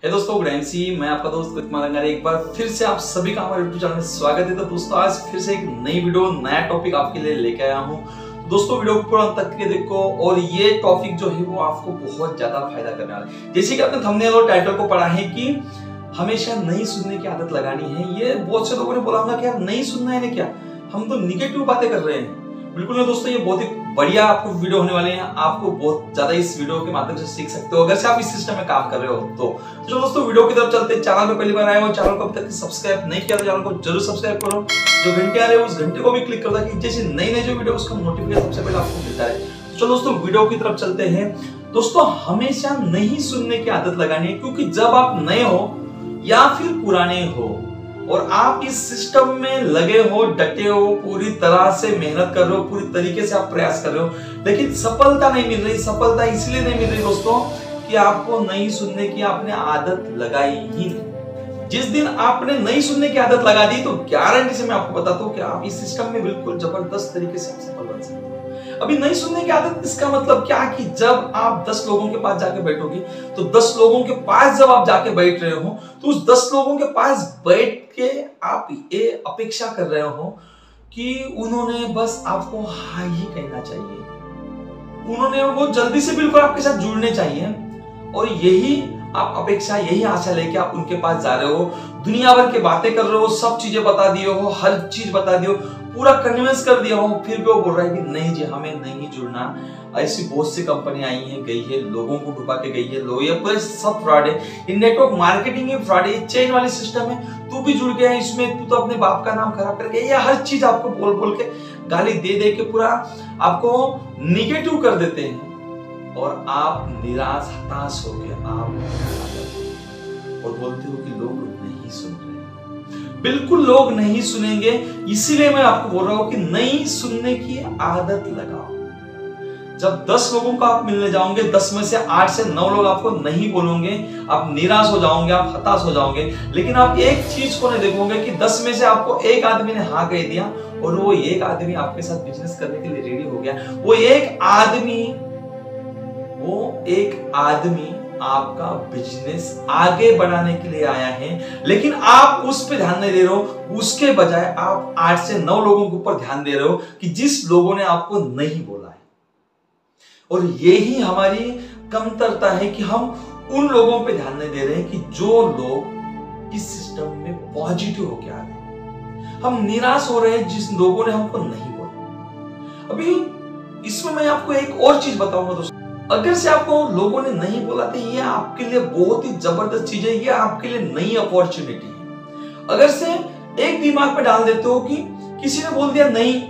हे दोस्तों, good MC, मैं आपका दोस्त कृत मालंगार एक बार फिर से आप सभी का हमारे यूट्यूब चैनल में स्वागत है। तो दोस्तों, आज फिर से एक नई वीडियो, नया टॉपिक आपके लिए लेके आया हूँ। दोस्तों, वीडियो को पूरा अंत तक के देखो और ये टॉपिक जो है वो आपको बहुत ज्यादा फायदा करने वाला है। जैसे कि आपने थंबनेल और टाइटल को पढ़ा है कि हमेशा नहीं सुनने की आदत लगानी है। ये बहुत से लोगों ने बोला होगा कि यार नहीं सुनना है ना, क्या हम तो निगेटिव बातें कर रहे हैं। बिल्कुल नहीं दोस्तों, ये बहुत ही बढ़िया आपको वीडियो होने वाले हैं। आपको बहुत ज्यादा इस वीडियो के माध्यम से सीख सकते हो अगर से आप इस सिस्टम में काम कर रहे हो तो। चलो दोस्तों, वीडियो की तरफ चलते हैं। चैनल पे पहली बार आए हो, चैनल को अभी तक सब्सक्राइब नहीं किया तो चैनल को जरूर सब्सक्राइब करो। जो घंटे आ रहे हैं उस घंटे को भी क्लिक कर दो कि जैसे नई नई जो वीडियो उसका नोटिफिकेशन सबसे पहले आपको मिलता है। चलो दोस्तों, वीडियो की तरफ चलते हैं। दोस्तों, हमेशा नहीं सुनने की आदत लगानी है, क्योंकि जब आप नए हो या फिर पुराने हो और आप इस सिस्टम में लगे हो, डटे हो, पूरी तरह से मेहनत कर रहे हो, पूरी तरीके से आप प्रयास कर रहे हो, लेकिन सफलता नहीं मिल रही। सफलता इसलिए नहीं मिल रही दोस्तों कि आपको नहीं सुनने की आपने आदत लगाई ही नहीं। जिस दिन आपने नहीं सुनने की आदत लगा दी तो गारंटी से मैं आपको बताता हूं कि आप इस सिस्टम में बिल्कुल जबरदस्त तरीके से आप सफल बन सकते हो। अभी नहीं सुनने की आदत, इसका मतलब क्या कि जब आप 10 लोगों के पास जाके बैठोगे तो 10 लोगों के पास जब आप जाके बैठ रहे हो तो उस 10 लोगों के पास बैठ के आप ये अपेक्षा कर रहे हो कि उन्होंने बस आपको हाँ ही कहना चाहिए, उन्होंने वो जल्दी से बिल्कुल आपके साथ जुड़ने चाहिए। और यही आप अपेक्षा, यही आशा लेके आप उनके पास जा रहे हो, दुनिया भर की बातें कर रहे हो, सब चीजें बता दिए हो, हर चीज बता दिए हो, पूरा कन्विंस कर दिया हो, फिर भी वो बोल रहा है कि नहीं जी हमें नहीं जुड़ना। ऐसी बहुत सी कंपनी आई है, गई है, लोगों को डुबा के गई है। लोग ये पूरे सब फ्रॉड है। ये नेटवर्क मार्केटिंग ही फ्रॉड है, चेन वाली सिस्टम है। तू भी जुड़ गया है इसमें, तू तो अपने बाप का नाम खराब कर गया। ये हर चीज आपको बोल बोल के, गाली दे दे के पूरा आपको निगेटिव कर देते हैं और आप निराश, हताश हो गए, आप और बोलते हो कि लोग नहीं सुन रहे। बिल्कुल लोग नहीं सुनेंगे, इसीलिए मैं आपको बोल रहा हूं कि नहीं सुनने की आदत लगाओ। जब 10 लोगों को आप मिलने जाओगे, 10 में से 8 से 9 लोग आपको नहीं बोलोगे, आप निराश हो जाओगे, आप हताश हो जाओगे। लेकिन आप एक चीज को नहीं देखोगे कि 10 में से आपको एक आदमी ने हाँ कह दिया और वो एक आदमी आपके साथ बिजनेस करने के लिए रेडी हो गया। वो एक आदमी आपका बिजनेस आगे बढ़ाने के लिए आया है, लेकिन आप उस पर ध्यान नहीं दे रहे हो। उसके बजाय आप 8 से 9 लोगों के ऊपर ध्यान दे रहे हो कि जिस लोगों ने आपको नहीं बोला है। और यही हमारी कमतरता है कि हम उन लोगों पे ध्यान नहीं दे रहे हैं कि जो लोग इस सिस्टम में पॉजिटिव होके आ रहे। हम निराश हो रहे हैं जिस लोगों ने हमको नहीं बोला। अभी इसमें मैं आपको एक और चीज बताऊंगा दोस्तों। अगर से आपको लोगों ने नहीं बोला तो ये आपके लिए बहुत ही जबरदस्त चीज है, ये आपके लिए नई अपॉर्चुनिटी है। अगर से एक दिमाग पे डाल देते हो कि किसी ने बोल दिया नहीं,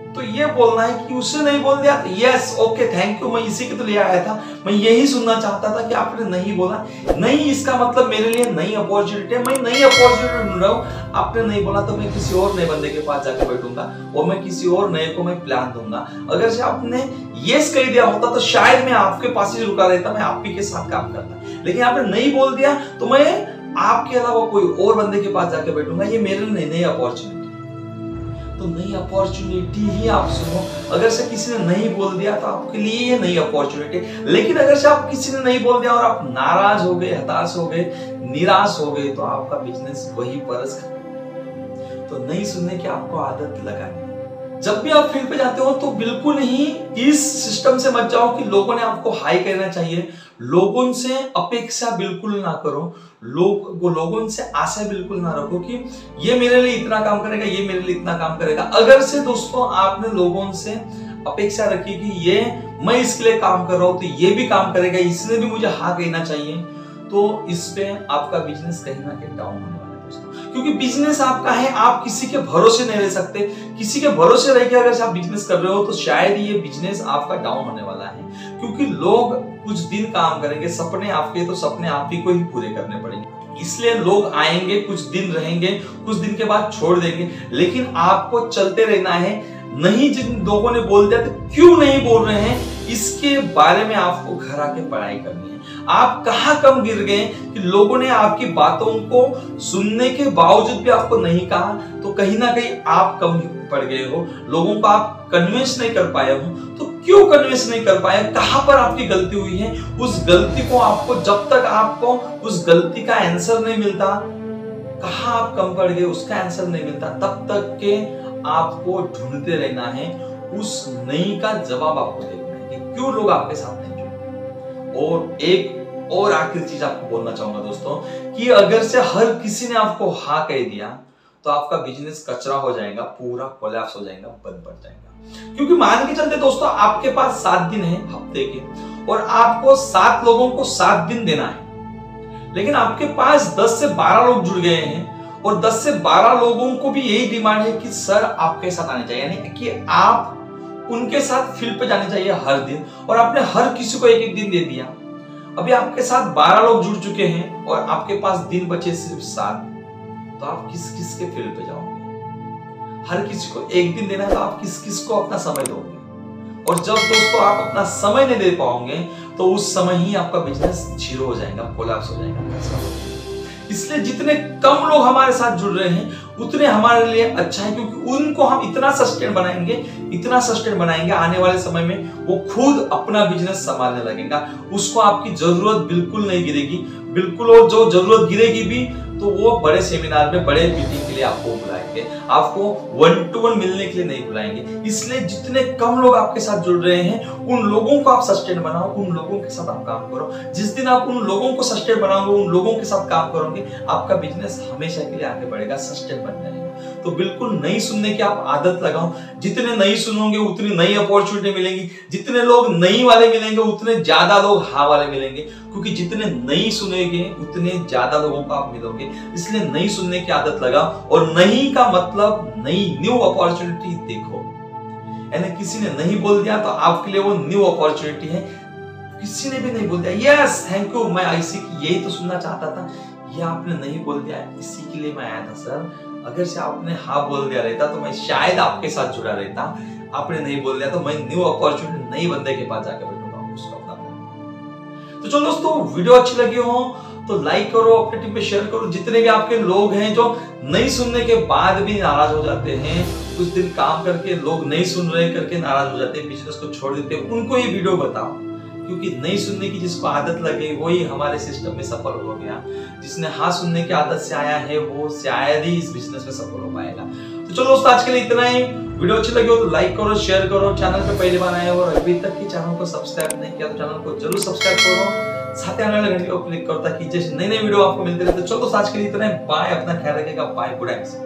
तो ये बोलना है कि उसने नहीं बोल दिया तो यस ओके थैंक यू, मैं इसी के तो लिए आया था, मैं यही सुनना चाहता था कि आपने नहीं बोला। नहीं, इसका मतलब मेरे लिए नई अपॉर्चुनिटी है, मैं नई अपॉर्चुनिटी ढूंढ रहा हूँ। आपने नहीं बोला तो मैं किसी और नए बंदे के पास जाकर बैठूंगा और मैं किसी और नए को मैं प्लान दूंगा। अगर से आपने यस कह दिया होता तो शायद मैं आपके पास ही रुका रहता, मैं आप ही के साथ काम करता। लेकिन आपने नहीं बोल दिया तो मैं आपके अलावा कोई और बंदे के पास जाकर बैठूंगा। ये मेरे लिए नई अपॉर्चुनिटी। तो नई अपॉर्चुनिटी ही आप सुनो। अगर से किसी ने नहीं बोल दिया तो आपके लिए ये नई अपॉर्चुनिटी। लेकिन अगर से आप किसी ने नहीं बोल दिया और आप नाराज हो गए, हताश हो गए, निराश हो गए, तो आपका बिजनेस वही बरस खत्म। तो नहीं सुनने की आपको आदत लगानी। जब भी आप फील्ड पे जाते हो तो बिल्कुल ही इस सिस्टम से मत जाओ कि लोगों ने आपको हाई कहना चाहिए। लोगों से अपेक्षा बिल्कुल ना करो, लोगों से आशा बिल्कुल ना रखो कि ये मेरे लिए इतना काम करेगा, ये मेरे लिए इतना काम करेगा। अगर से दोस्तों आपने लोगों से अपेक्षा रखी कि ये मैं इसके लिए काम कर रहा हूं तो ये भी काम करेगा, इसने भी मुझे हाँ कहना चाहिए, तो इस पे आपका बिजनेस कहीं ना कहीं डाउन होने वाला है दोस्तों। क्योंकि बिजनेस आपका है, आप किसी के भरोसे नहीं रह सकते। किसी के भरोसे रह के अगर आप बिजनेस कर रहे हो तो शायद ये बिजनेस आपका डाउन होने वाला है। क्योंकि लोग कुछ दिन काम करेंगे, सपने आपके, तो सपने आप ही को ही पूरे करने पड़ेंगे। इसलिए लोग आएंगे, कुछ दिन रहेंगे, कुछ दिन के बाद छोड़ देंगे, लेकिन आपको चलते रहना है। नहीं, जिन लोगों ने बोल दिया तो क्यों नहीं बोल रहे हैं, इसके बारे में आपको घर आके पढ़ाई करनी है। आप कहां कम गिर गए कि लोगों ने आपकी बातों को सुनने के बावजूद भी आपको नहीं कहा, तो कहीं ना कहीं आप कम पड़ गए हो, लोगों को आप कन्विंस नहीं कर पाए हो। तो क्यों कन्विंस नहीं कर पाए, कहां पर आपकी गलती हुई है, उस गलती को आपको, जब तक आपको उस गलती का आंसर नहीं मिलता, कहां आप कम पड़ गए उसका आंसर नहीं मिलता, तब तक के आपको ढूंढते रहना है, उस नहीं का जवाब आपको देखना है कि क्यों लोग आपके साथ नहीं जुड़े। और एक और आखिरी चीज आपको बोलना चाहूंगा दोस्तों कि अगर से हर किसी ने आपको हाँ कह दिया तो आपका बिजनेस कचरा हो जाएगा, पूरा कोलैप्स हो जाएगा, बंद पड़ जाएगा। क्योंकि मान के चलते दोस्तों आपके पास 7 दिन है हफ्ते के और आपको 7 लोगों को 7 दिन देना है, लेकिन आपके पास 10 से 12 लोग जुड़ गए हैं और 10 से 12 लोगों को भी यही डिमांड है कि सर आपके साथ आने चाहिए, यानी कि आप उनके साथ फील्ड पे जाने चाहिए हर दिन, और आपने हर किसी को एक एक दिन दे दिया। अभी आपके साथ 12 लोग जुड़ चुके हैं और आपके पास दिन बचे सिर्फ 7, तो आप किस किस के फील्ड पे जाओगे? हर किसी को एक दिन देना है तो आप किस किस को अपना समय दोगे? और जब दोस्तों आप अपना समय नहीं दे पाओगे तो उस समय ही आपका बिजनेस जीरो हो जाएगा, कोलैप्स हो जाएगा। इसलिए जितने कम लोग हमारे साथ जुड़ रहे हैं उतने हमारे लिए अच्छा है, क्योंकि उनको हम इतना सस्टेन बनाएंगे आने वाले समय में वो खुद अपना बिजनेस संभालने लगेगा, उसको आपकी जरूरत बिल्कुल नहीं गिरेगी, बिल्कुल। और जो जरूरत गिरेगी भी तो वो बड़े सेमिनार में, बड़े मीटिंग के लिए आपको बुलाएंगे, आपको 1-to-1 मिलने के लिए नहीं बुलाएंगे। इसलिए जितने कम लोग आपके साथ जुड़ रहे हैं उन लोगों को आप सस्टेन बनाओ, उन लोगों के साथ आप काम करो। जिस दिन आप उन लोगों को सस्टेन बनाओगे, उन लोगों के साथ काम करोगे, आपका बिजनेस हमेशा के लिए आगे बढ़ेगा, सस्टेन बन जाएगा। तो बिल्कुल नहीं सुनने की आप आदत लगाओ। जितने नहीं सुनोगे उतनी नई अपॉर्चुनिटी मिलेगी, जितने लोग नहीं वाले मिलेंगे उतने ज्यादा लोग हाँ वाले मिलेंगे, क्योंकि जितने नहीं सुनेंगे उतने ज्यादा लोगों को आप मिलोगे। इसलिए नहीं सुनने की आदत लगाओ, और नहीं का मतलब नई, न्यू अपॉर्चुनिटी देखो। यानी किसी ने नहीं बोल दिया तो आपके लिए वो न्यू अपॉर्चुनिटी है, किसी ने भी नहीं बोल दिया, यस थैंक यू, मैं ऐसी यही तो सुनना चाहता था, ये आपने नहीं बोल दिया, इसी के लिए मैं आया था सर। अगर से आपने हाँ बोल दिया रहता तो मैं शायद आपके साथ जुड़ा रहता, आपने नहीं बोल दिया तो मैं न्यू अपॉर्चुनिटी नई बंदे के पास जाकर बैठूंगा, उसको अपना। तो चलो दोस्तों, वीडियो अच्छी लगी हो तो लाइक करो, अपने टीम पे शेयर करो। जितने भी आपके लोग हैं जो नहीं सुनने के बाद भी नाराज हो जाते हैं, कुछ दिन काम करके लोग नहीं सुन रहे करके नाराज हो जाते हैं, बिजनेस को छोड़ देते हैं, उनको ये वीडियो बताओ, क्योंकि नहीं सुनने की जिसको आदत लगे वही हमारे सिस्टम में सफल हो गया। जिसने हाँ सुनने की आदत से आया है वो शायद ही इस बिजनेस में सफल हो पाएगा। तो चलो दोस्तों, आज के लिए इतना ही। वीडियो अच्छी लगी हो तो लाइक करो, शेयर करो, चैनल पे पहली बार आए हो और अभी तक की चैनल को सब्सक्राइब नहीं किया तो चैनल को जरूर सब्सक्राइब करो, साथ ही आने वाले घंटे को क्लिक करो ताकि जैसे नई नई वीडियो आपको मिलती रहे। तो चलो दोस्तों, आज के लिए इतना ही। बाय, अपना ख्याल रखिएगा, बाय, गुड नाइट।